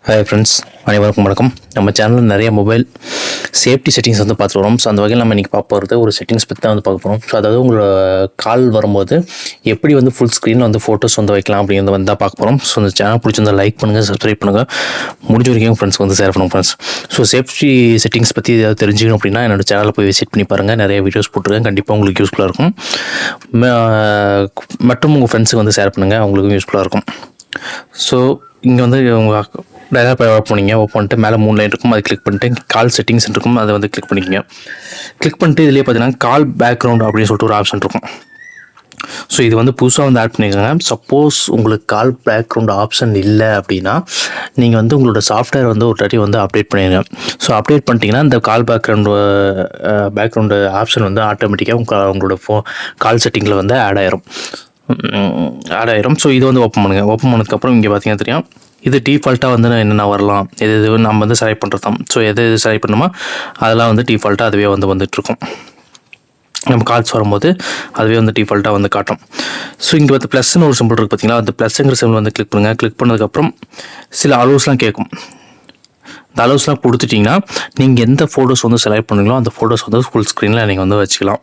Hi friends, அனைவருக்கும் வணக்கம். நம்ம சேனலில் நிறைய மொபைல் சேஃப்டி செட்டிங்ஸ் வந்து பார்த்துட்டு வரோம். ஸோ அந்த வகையில் நம்ம இன்றைக்கி பார்க்க போகிறது ஒரு செட்டிங்ஸ் பற்றி தான் வந்து பார்க்க போகிறோம். ஸோ அதாவது உங்களோட கால் வரும்போது எப்படி வந்து ஃபுல் ஸ்க்ரீனில் வந்து ஃபோட்டோஸ் வந்து வைக்கலாம் அப்படிங்கிறத வந்து தான் பார்க்க போகிறோம். ஸோ அந்த சேனல் பிடிச்சிருந்தா லைக் பண்ணுங்கள், சப்ஸ்கிரைப் பண்ணுங்கள், முடிஞ்ச வரைக்கும் ஃப்ரெண்ட்ஸ்க்கு வந்து ஷேர் பண்ணுங்கள் ஃப்ரெண்ட்ஸ். ஸோ சேஃப்டி செட்டிங்ஸ் பற்றி ஏதாவது தெரிஞ்சுக்கணும் அப்படின்னா என்னோடய சேனலில் போய் விசிட் பண்ணி பாருங்கள். நிறைய வீடியோஸ் போட்டிருக்கேன், கண்டிப்பாக உங்களுக்கு யூஸ்ஃபுல்லாக இருக்கும். மற்றும் உங்கள் ஃப்ரெண்ட்ஸுக்கு வந்து ஷேர் பண்ணுங்கள், அவங்களுக்கும் யூஸ்ஃபுல்லாக இருக்கும். ஸோ இங்கே வந்து உங்கள் டைரெக்டாக போய் ஓப்பன் பண்ணிங்க. ஓப்பன் பண்ணிட்டு மேலே 3 லைன் இருக்கும், அதை கிளிக் பண்ணிட்டு கால் செட்டிங்ஸ் இருக்கும், அதை வந்து கிளிக் பண்ணிக்கங்க. கிளிக் பண்ணிட்டு இதிலே பார்த்தீங்கன்னா கால் பேக்ரவுண்ட் அப்படின்னு சொல்லிட்டு ஒரு ஆப்ஷன் இருக்கும். ஸோ இது வந்து புதுசாக வந்து ஆட் பண்ணிக்கோங்க. சப்போஸ் உங்களுக்கு கால் பேக்ரவுண்ட் ஆப்ஷன் இல்லை அப்படின்னா நீங்கள் வந்து உங்களோட சாஃப்ட்வேர் வந்து ஒரு டாட்டி வந்து அப்டேட் பண்ணிடுங்க. ஸோ அப்டேட் பண்ணிட்டீங்கன்னா இந்த கால் பேக்ரவுண்டு ஆப்ஷன் வந்து ஆட்டோமேட்டிக்காக உங்களோட கால் செட்டிங்கில் வந்து ஆட் ஆயிரும். ஸோ இது வந்து ஓப்பன் பண்ணுங்கள். ஓப்பன் பண்ணதுக்கப்புறம் இங்கே பார்த்தீங்கன்னா தெரியும், இது டிஃபால்ட்டாக வந்து என்னென்ன வரலாம், எது நம்ம வந்து செலக்ட் பண்ணுறது தான். ஸோ எது செலக்ட் பண்ணணுமோ அதெல்லாம் வந்து டிஃபால்ட்டாக அதுவே வந்து வந்துட்டுருக்கும். நம்ம கால்ஸ் வரும்போது அதுவே வந்து டிஃபால்ட்டாக வந்து காட்டும். ஸோ இங்கே வந்து ப்ளஸ்ன்னு ஒரு சிம்பிள் இருக்குது பார்த்தீங்களா, அந்த ப்ளஸ்ங்கிற சிம்பிள் வந்து கிளிக் பண்ணுங்கள். கிளிக் பண்ணதுக்கப்புறம் சில அலோஸ்லாம் கேட்கும். இந்த அலோஸ்லாம் கொடுத்துட்டிங்கன்னா நீங்கள் எந்த ஃபோட்டோஸ் வந்து செலக்ட் பண்ணுறீங்களோ அந்த ஃபோட்டோஸ் வந்து ஃபுல் ஸ்க்ரீனில் நீங்கள் வந்து வச்சுக்கலாம்.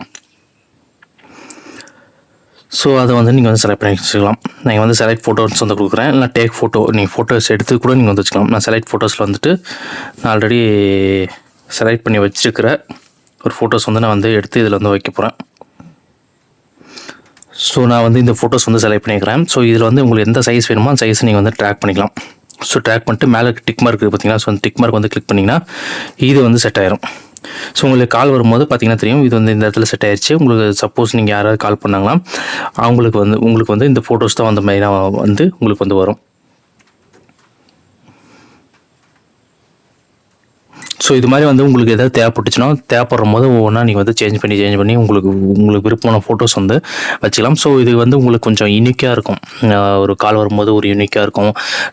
ஸோ அதை வந்து நீங்கள் வந்து செலக்ட் பண்ணி வச்சுக்கலாம். நீங்கள் வந்து செலக்ட் ஃபோட்டோஸ் வந்து கொடுக்குறேன், இல்லை டேக் ஃபோட்டோ, நீங்கள் ஃபோட்டோஸ் எடுத்து கூட நீங்கள் வந்து வச்சுக்கலாம். நான் செலக்ட் ஃபோட்டோஸில் வந்துட்டு நான் ஆல்ரெடி செலக்ட் பண்ணி வச்சுருக்கிற ஒரு ஃபோட்டோஸ் வந்து நான் வந்து எடுத்து இதில் வந்து வைக்க போகிறேன். ஸோ நான் வந்து இந்த ஃபோட்டோஸ் வந்து செலக்ட் பண்ணிக்கிறேன். ஸோ இதில் வந்து உங்களுக்கு எந்த சைஸ் வேணுமோ அந்த சைஸை நீங்கள் வந்து ட்ராக் பண்ணிக்கலாம். ஸோ ட்ராக் பண்ணிட்டு மேலே டிக் மார்க் இருக்குது பார்த்தீங்கன்னா, ஸோ அந்த டிக் மார்க் வந்து கிளிக் பண்ணிங்கன்னா இது வந்து செட் ஆயிரும். ஸோ உங்களுக்கு கால் வரும்போது பார்த்தீங்கன்னா தெரியும், இது வந்து இந்த இடத்துல செட் ஆயிடுச்சு. உங்களுக்கு சப்போஸ் நீங்கள் யாராவது கால் பண்ணாங்கன்னா உங்களுக்கு வந்து இந்த ஃபோட்டோஸ் தான் வந்து மெயினாக வந்து உங்களுக்கு வந்து வரும். ஸோ இது மாதிரி வந்து உங்களுக்கு எதாவது தேவைப்படும் போது ஒவ்வொன்றா நீங்கள் வந்து சேஞ்ச் பண்ணி உங்களுக்கு விருப்பமான ஃபோட்டோஸ் வந்து வச்சுக்கலாம். ஸோ இது வந்து உங்களுக்கு கொஞ்சம் யூனிக்காக இருக்கும். ஒரு கால் வரும்போது ஒரு யூனிக்காக இருக்கும்,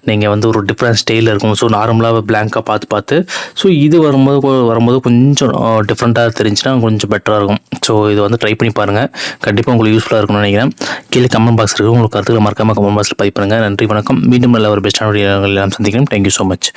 நீங்கள் வந்து ஒரு டிஃப்ரெண்ட் ஸ்டைலில் இருக்கும். ஸோ நார்மலாக பிளாங்காக பார்த்து ஸோ இது வரும்போது கொஞ்சம் டிஃப்ரெண்ட்டாக தெரிஞ்சுன்னா கொஞ்சம் பெட்டராக இருக்கும். ஸோ இது வந்து ட்ரை பண்ணி பாருங்கள், கண்டிப்பாக உங்களுக்கு யூஸ்ஃபுல்லாக இருக்கும்னு நினைக்கிறேன். கீழே கமெண்ட் பாக்ஸ் இருக்குது, உங்களுக்கு கருத்துக்களை மறக்காமல் கமெண்ட் பாக்ஸில் பதிவு பண்ணுங்கள். நன்றி, வணக்கம். மீண்டும் நல்ல ஒரு பெஸ்ட்டான வீடியோவில் எல்லாம் சந்திக்கிறேன். Thank you so much.